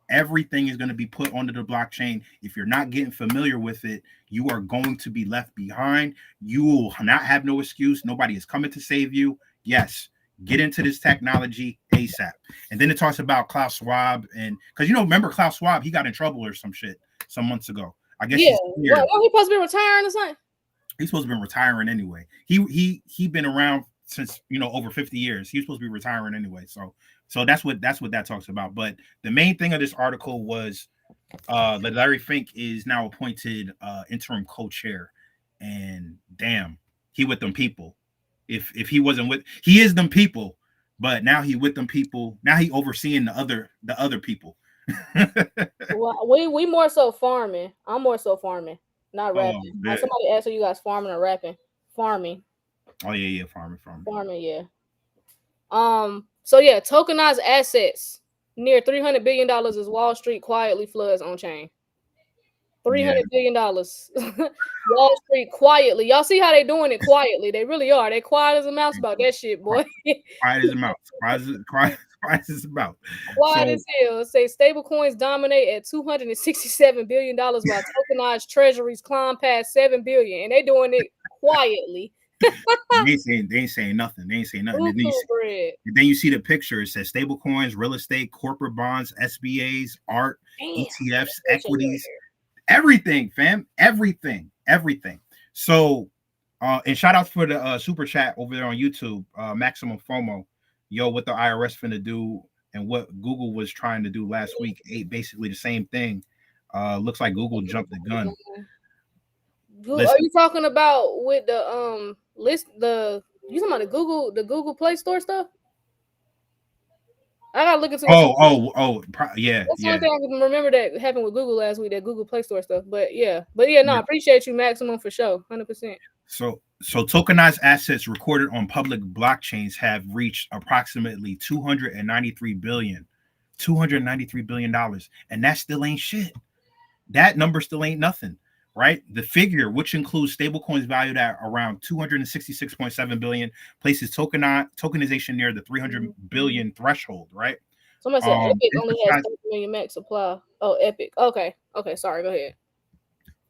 Everything is going to be put onto the blockchain. If you're not getting familiar with it, you are going to be left behind. You will not have no excuse. Nobody is coming to save you. Yes, get into this technology ASAP. And then it talks about Klaus Schwab, and because remember Klaus Schwab, he got in trouble or some shit some months ago. I guess he's supposed to be retiring or something. He's supposed to be retiring anyway. He been around since over 50 years. He's supposed to be retiring anyway. So that's what that talks about. But the main thing of this article was that Larry Fink is now appointed interim co-chair, and damn, he with them people. If he wasn't with, he is them people, but now he with them people. Now he overseeing the other people. Well, we more so farming. I'm more so farming, not rapping. Somebody asked, "Are you guys farming or rapping?" Farming. Oh yeah, farming. Farming, yeah. So yeah, tokenized assets near $300 billion as Wall Street quietly floods on chain. $300 billion. Wall Street quietly. Y'all see how they doing it quietly? They really are. They quiet as a mouse about that shit, boy. Quiet as a mouse. Quiet as a mouse. Quiet as hell. Say stablecoins dominate at $267 billion while tokenized treasuries climb past $7 billion, and they doing it quietly. They ain't saying nothing. Then you see the picture. It says stablecoins, real estate, corporate bonds, SBAs, art, ETFs, equities, everything, fam, everything. So, and shout out for the super chat over there on YouTube, Maximum FOMO. Yo, what the IRS finna do and what Google was trying to do last week, basically the same thing. Looks like Google jumped the gun. Are you talking about with the you talking about the Google Play Store stuff? I gotta look into yeah. That's the only thing I can remember that happened with Google last week, that Google Play Store stuff. But I appreciate you, Maximum, for sure, 100%. So tokenized assets recorded on public blockchains have reached approximately $293 billion, and that still ain't shit. That number still ain't nothing. Right, the figure, which includes stablecoins valued at around 266.7 billion, places tokenization near the 300 billion threshold. Right. Somebody said Epic only has 30 million max supply. Oh, Epic. Okay. Sorry. Go ahead.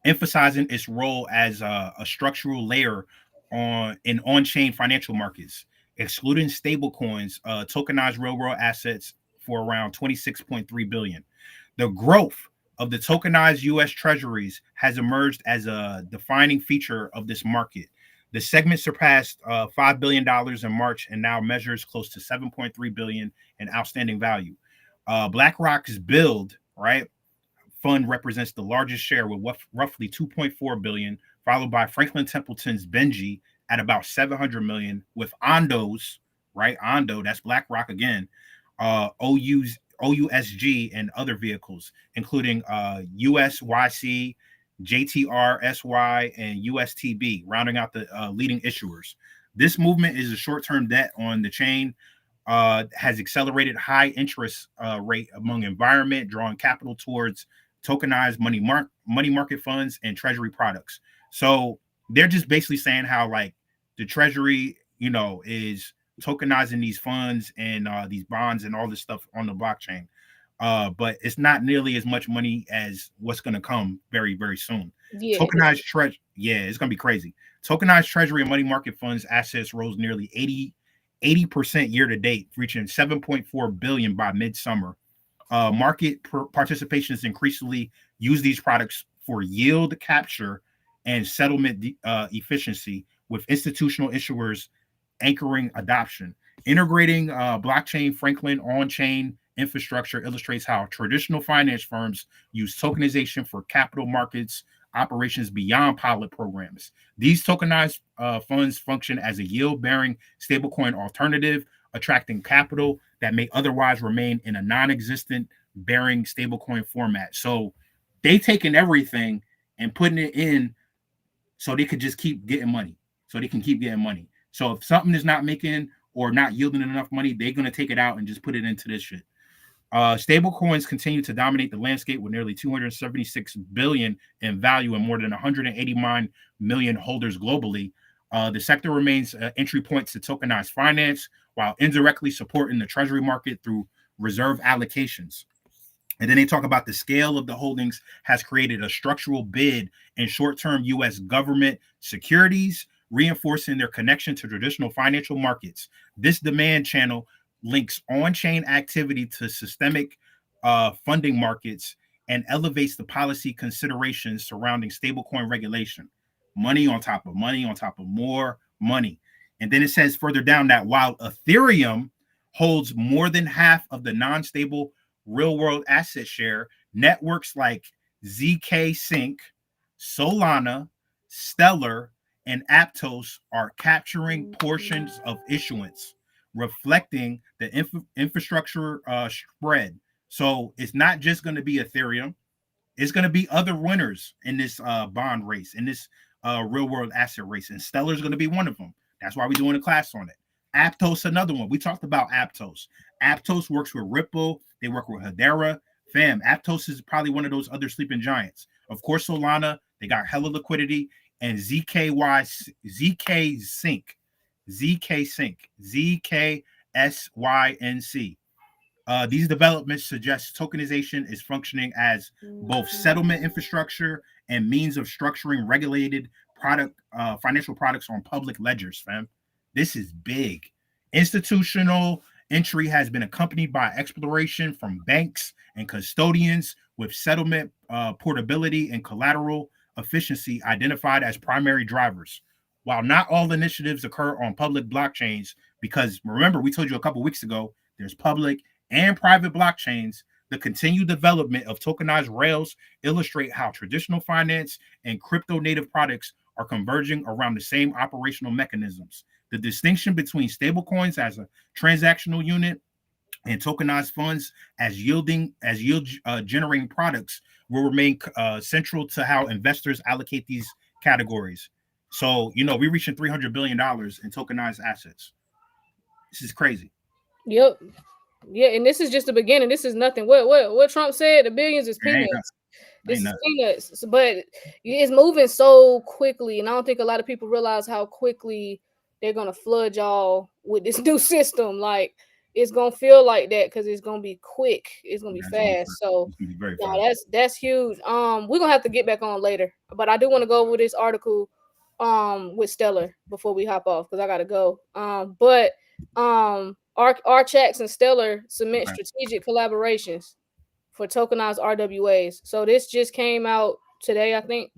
Emphasizing its role as a structural layer in on-chain financial markets, excluding stablecoins, tokenized real-world assets for around 26.3 billion. The growth of the tokenized U.S. treasuries has emerged as a defining feature of this market. The segment surpassed $5 billion in March and now measures close to 7.3 billion in outstanding value. BlackRock's Build, right, fund represents the largest share with roughly 2.4 billion, followed by Franklin Templeton's Benji at about 700 million, with Ondo's, right, Ondo, that's BlackRock again, OUSG and other vehicles, including USYC, JTRSY, and USTB, rounding out the leading issuers. This movement is a short-term debt on the chain, has accelerated high interest rate among environment, drawing capital towards tokenized money market funds and treasury products. So they're just basically saying how like the treasury, is tokenizing these funds and these bonds and all this stuff on the blockchain, but it's not nearly as much money as what's going to come very, very soon. Tokenized it's going to be crazy. Tokenized treasury and money market funds assets rose nearly 80% year to date, reaching 7.4 billion by midsummer. Market participations increasingly use these products for yield capture and settlement efficiency, with institutional issuers anchoring adoption. Integrating blockchain Franklin on-chain infrastructure illustrates how traditional finance firms use tokenization for capital markets operations beyond pilot programs. These tokenized funds function as a yield-bearing stablecoin alternative, attracting capital that may otherwise remain in a non-existent bearing stablecoin format. So they taking everything and putting it in so they could just keep getting money. So if something is not making or not yielding enough money, they're going to take it out and just put it into this shit. Stable coins continue to dominate the landscape with nearly 276 billion in value and more than 189 million holders globally. The sector remains an entry point to tokenized finance, while indirectly supporting the Treasury market through reserve allocations. And then they talk about the scale of the holdings has created a structural bid in short-term U.S. government securities, reinforcing their connection to traditional financial markets. This demand channel links on-chain activity to systemic funding markets and elevates the policy considerations surrounding stablecoin regulation. Money on top of money on top of more money. And then it says further down that while Ethereum holds more than half of the non-stable real-world asset share, networks like ZK Sync, Solana, Stellar, and Aptos are capturing portions of issuance, reflecting the infrastructure spread. So it's not just going to be Ethereum. It's going to be other winners in this bond race, in this real world asset race. And Stellar is going to be one of them. That's why we're doing a class on it. Aptos, another one. We talked about Aptos. Aptos works with Ripple. They work with Hedera. Fam, Aptos is probably one of those other sleeping giants. Of course, Solana, they got hella liquidity. And ZK Sync, ZKSYNC. These developments suggest tokenization is functioning as both settlement infrastructure and means of structuring regulated financial products on public ledgers, fam. This is big. Institutional entry has been accompanied by exploration from banks and custodians with settlement portability and collateral efficiency identified as primary drivers. While not all initiatives occur on public blockchains, because remember, we told you a couple weeks ago, there's public and private blockchains, the continued development of tokenized rails illustrate how traditional finance and crypto native products are converging around the same operational mechanisms. The distinction between stablecoins as a transactional unit and tokenized funds as yield generating products will remain central to how investors allocate these categories. So, we're reaching $300 billion in tokenized assets. This is crazy. Yep. Yeah, and this is just the beginning. This is nothing. What Trump said, the billions is peanuts. This is peanuts. But it's moving so quickly, and I don't think a lot of people realize how quickly they're gonna flood y'all with this new system. Like, it's gonna feel like that because it's gonna be quick. It's gonna be fast. So that's huge. We're gonna have to get back on later, but I do want to go over this article with Stellar before we hop off because I gotta go. Archax and Stellar cement strategic collaborations for tokenized RWAs. So this just came out today, I think.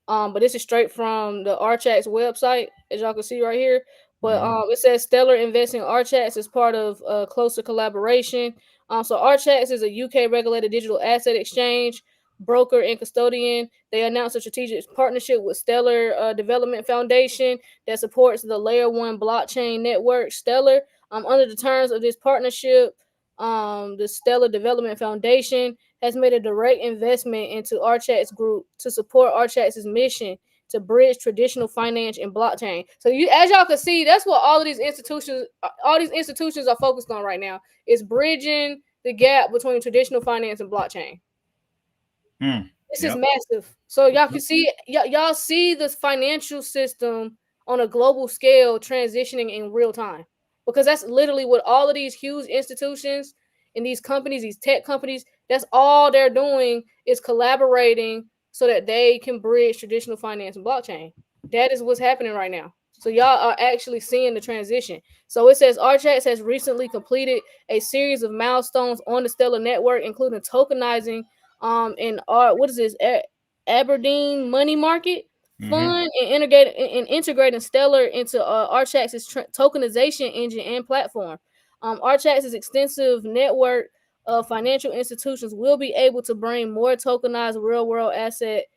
But this is straight from the Archax website, as y'all can see right here. But it says Stellar invests in Archax as part of a closer collaboration. So Archax is a UK regulated digital asset exchange, broker, and custodian. They announced a strategic partnership with Stellar Development Foundation that supports the Layer 1 blockchain network, Stellar. Under the terms of this partnership, the Stellar Development Foundation has made a direct investment into Archax Group to support Archax's mission to bridge traditional finance and blockchain. So as y'all can see, that's what all these institutions are focused on right now, is bridging the gap between traditional finance and blockchain. This is massive. So y'all can see, y'all see this financial system on a global scale transitioning in real time, because that's literally what all of these huge institutions and these companies, these tech companies, that's all they're doing is collaborating so that they can bridge traditional finance and blockchain. That is what's happening right now. So y'all are actually seeing the transition. So it says Archax has recently completed a series of milestones on the Stellar network, including tokenizing Aberdeen money market fund and integrating Stellar into Archax's tokenization engine and platform. Archax's extensive network of financial institutions will be able to bring more tokenized real world assets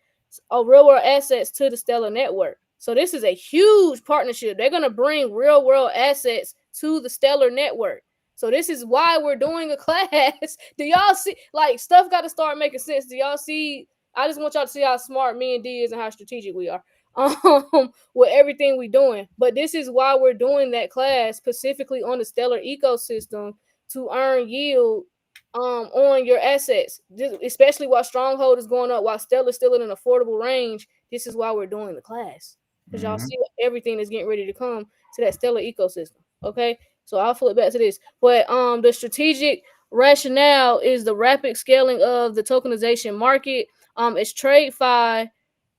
to the Stellar network. So this is a huge partnership. They're going to bring real world assets to the Stellar network. So this is why we're doing a class. Do y'all see, like, stuff got to start making sense? Do y'all see? I just want y'all to see how smart me and D is and how strategic we are with everything we're doing. But this is why we're doing that class specifically on the Stellar ecosystem to earn yield on your assets, especially while Stronghold is going up, while Stellar is still in an affordable range. This is why we're doing the class, because y'all see everything is getting ready to come to that Stellar ecosystem. Okay, So I'll flip back to this. But the strategic rationale is the rapid scaling of the tokenization market. It's TradeFi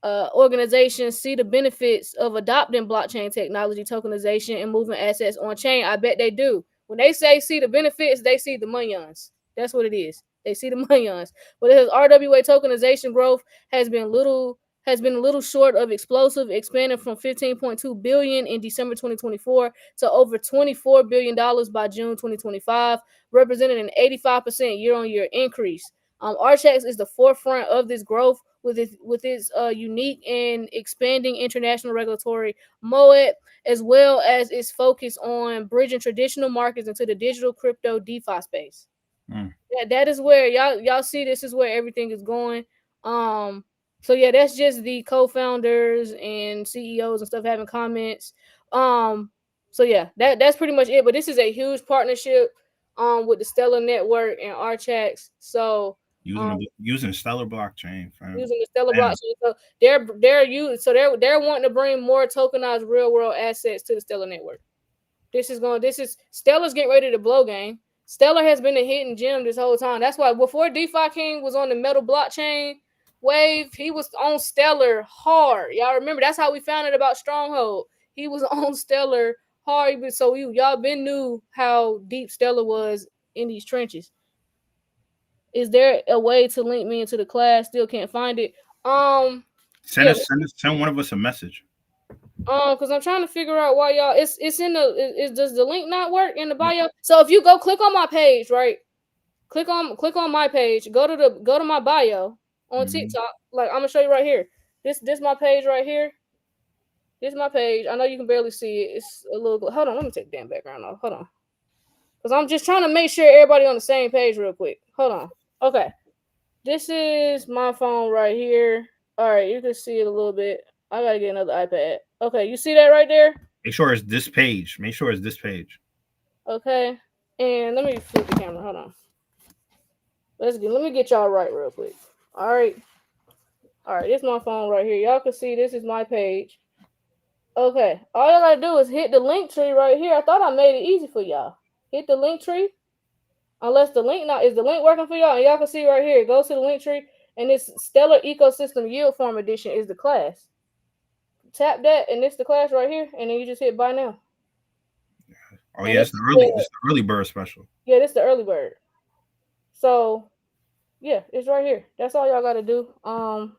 organizations see the benefits of adopting blockchain technology, tokenization, and moving assets on chain. I bet they do. When they say see the benefits, they see the monions. That's what it is. They see the monions. But it says RWA tokenization growth has been a little short of explosive, expanding from 15.2 billion in December 2024 to over $24 billion by June 2025, representing an 85% year-on-year increase. Archax is the forefront of this growth with its unique and expanding international regulatory MOET, as well as its focus on bridging traditional markets into the digital crypto DeFi space. That is where y'all see this is where everything is going. So yeah, that's just the co-founders and CEOs and stuff having comments. So yeah, that's pretty much it. But this is a huge partnership with the Stellar Network and Archax. So using Stellar blockchain, fam. Using the Stellar blockchain. So they're wanting to bring more tokenized real world assets to the Stellar Network. Stellar's getting ready to blow game. Stellar has been a hidden gem this whole time. That's why before DeFi King was on the metal blockchain wave, he was on Stellar hard. Y'all remember that's how we found out about Stronghold. He was on Stellar hard. So y'all been knew how deep Stellar was in these trenches. Is there a way to link me into the class? Still can't find it. Send one of us a message. Because I'm trying to figure out why y'all. It's in the. Does the link not work in the bio? So if you go click on my page, right? Click on my page. Go to my bio on TikTok. Like I'm gonna show you right here. This my page right here. This is my page. I know you can barely see it. It's a little. Hold on. Let me take the damn background off. Hold on. Because I'm just trying to make sure everybody on the same page real quick. Hold on. Okay. This is my phone right here. All right, you can see it a little bit. I gotta get another iPad. Okay, you see that right there? Make sure it's this page. Okay, and let me flip the camera. Hold on. Let me get y'all right real quick. All right, this is my phone right here. Y'all can see this is my page. Okay, all y'all gotta do is hit the link tree right here. I thought I made it easy for y'all. Hit the link tree. Unless the link is the link working for y'all? And y'all can see right here. It goes to the link tree, and this Stellar Ecosystem Yield Farm Edition is the class. Tap that, and it's the class right here, and then you just hit buy now. Oh yeah, it's the early bird special. Yeah, this is the early bird. So, yeah, it's right here. That's all y'all got to do. I'm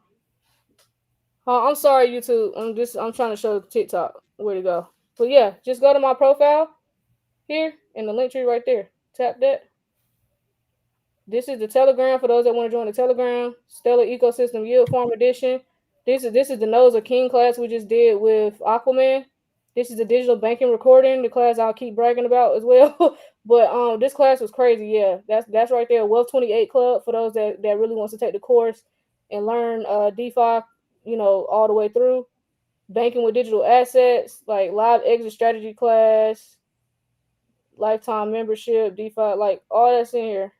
sorry, YouTube. I'm trying to show TikTok where to go. But yeah, just go to my profile here, and the link tree right there. Tap that. This is the Telegram for those that want to join the Telegram. Stellar Ecosystem Yield Farm Edition. This is the Nose of King class we just did with Aquaman. This is the digital banking recording, the class I'll keep bragging about as well. But this class was crazy. Yeah, that's right there. Wealth 28 Club for those that really wants to take the course and learn DeFi, all the way through. Banking with digital assets, like live exit strategy class, lifetime membership, DeFi, like all that's in here.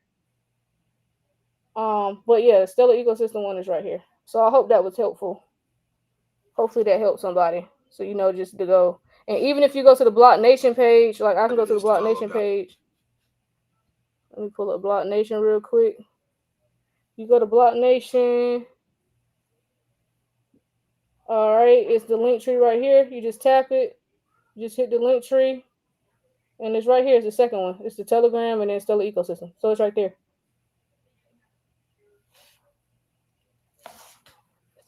But yeah, the Stellar Ecosystem one is right here. So I hope that was helpful. Hopefully that helped somebody. So just to go. And even if you go to the BlockNation page, like I can go to the BlockNation page. Let me pull up BlockNation real quick. You go to BlockNation. All right, it's the link tree right here. You just tap it. Just hit the link tree. And it's right here. It's the second one. It's the Telegram and then Stellar Ecosystem. So it's right there.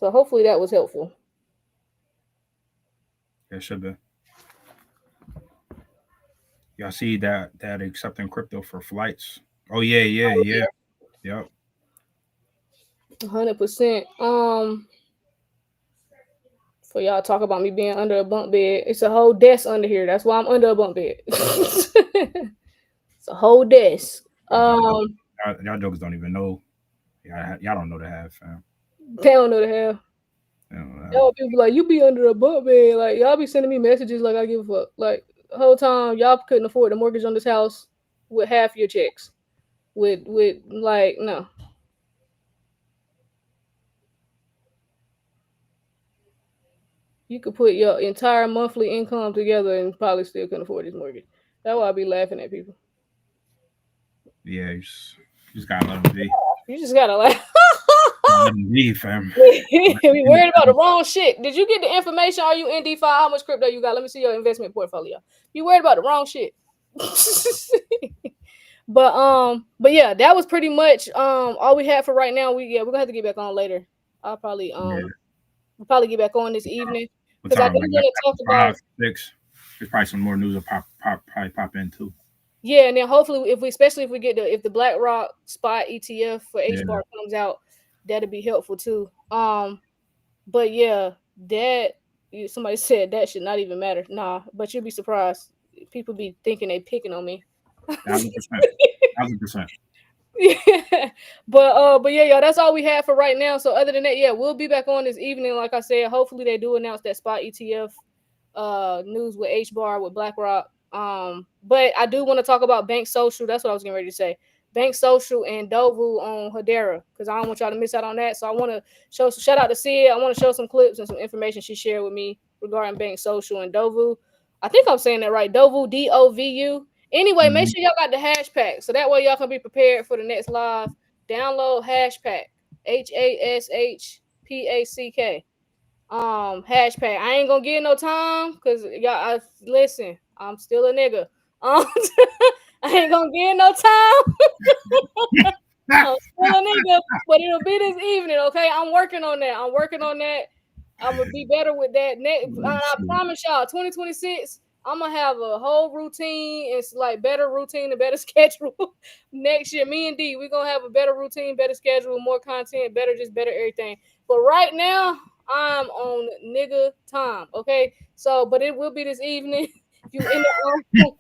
So hopefully that was helpful. It should be. Y'all see that accepting crypto for flights? Oh yeah. Yep. 100%. For y'all talk about me being under a bunk bed. It's a whole desk under here. That's why I'm under a bunk bed. It's a whole desk. Y'all jokers don't even know. Y'all don't know the half, fam. They don't know the hell. Y'all people like, you be under a bunk bed. Like, y'all be sending me messages like I give a fuck. Like, the whole time, y'all couldn't afford the mortgage on this house with half your checks. With like, no. You could put your entire monthly income together and probably still couldn't afford this mortgage. That's why I be laughing at people. Yeah, you just gotta let them be. You just gotta laugh. Let them be, fam. We worried about the wrong shit. Did you get the information? Are you in DeFi? How much crypto you got? Let me see your investment portfolio. You worried about the wrong shit. But yeah, that was pretty much all we had for right now. We're gonna have to get back on later. I'll probably we'll probably get back on this evening because I do want to talk about 6. There's probably some more news will probably pop in too. Yeah, and then hopefully if the BlackRock spot ETF for HBAR comes out, that'll be helpful too. But yeah, somebody said that should not even matter. Nah, but you'll be surprised. People be thinking they picking on me. 1,000%. Yeah, but yeah, y'all, that's all we have for right now. So other than that, yeah, we'll be back on this evening. Like I said, hopefully they do announce that spot ETF news with HBAR with BlackRock. But I do want to talk about Bank Social. That's what I was getting ready to say. Bank Social and Dovu on Hedera, because I don't want y'all to miss out on that. So I want to shout out to Sid. I want to show some clips and some information she shared with me regarding Bank Social and Dovu. I think I'm saying that right. Dovu, DOVU. Anyway, make sure y'all got the hash pack, so that way y'all can be prepared for the next live. Download hash pack, HASHPACK. Hash pack. I ain't gonna get no time because y'all listen. I'm still a nigga. I ain't gonna get no time. I'm still a nigga, but it'll be this evening. Okay, I'm working on that. I'm gonna be better with that. I promise y'all, 2026. I'm gonna have a whole routine. It's like better routine and better schedule next year. Me and D, we're gonna have a better routine, better schedule, more content, better everything. But right now, I'm on nigga time. Okay, so but it will be this evening. If you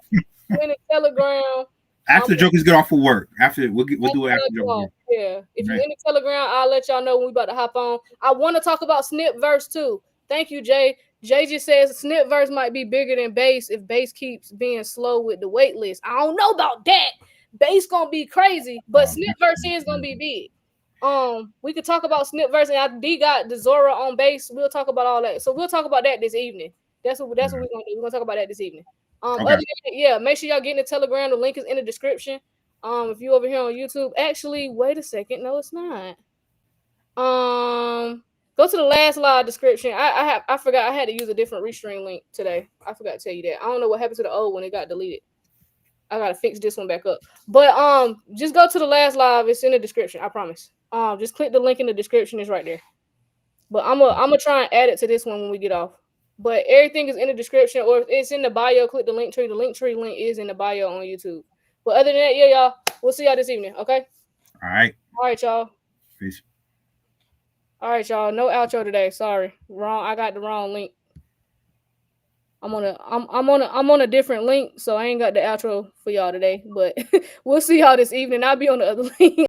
in the Telegram. After the jokers get off of work, we'll do it after jokers. Yeah, if you're in the Telegram, I'll let y'all know when we about to hop on. I want to talk about Snipverse too. Thank you, Jay. Jay just says Snipverse might be bigger than Base if Base keeps being slow with the wait list. I don't know about that. Base gonna be crazy, but Snipverse is gonna be big. We could talk about Snipverse, and D got the Zora on Base. We'll talk about all that. So we'll talk about that this evening. That's what we're gonna do. We're gonna talk about that this evening. Other than that, yeah, make sure y'all get in the Telegram. The link is in the description. If you over here on YouTube, actually, wait a second. No, it's not. Go to the last live description. I forgot I had to use a different restream link today. I forgot to tell you that. I don't know what happened to the old one. It got deleted. I gotta fix this one back up. But just go to the last live. It's in the description. I promise. Just click the link in the description. It's right there. But I'm gonna try and add it to this one when we get off. But everything is in the description, or if it's in the bio, click the link tree. The link tree link is in the bio on YouTube. But other than that, yeah, y'all, we'll see y'all this evening. Okay. All right, y'all. Peace. All right, y'all. No outro today. Sorry, wrong. I got the wrong link. I'm on a different link, so I ain't got the outro for y'all today. But we'll see y'all this evening. I'll be on the other link.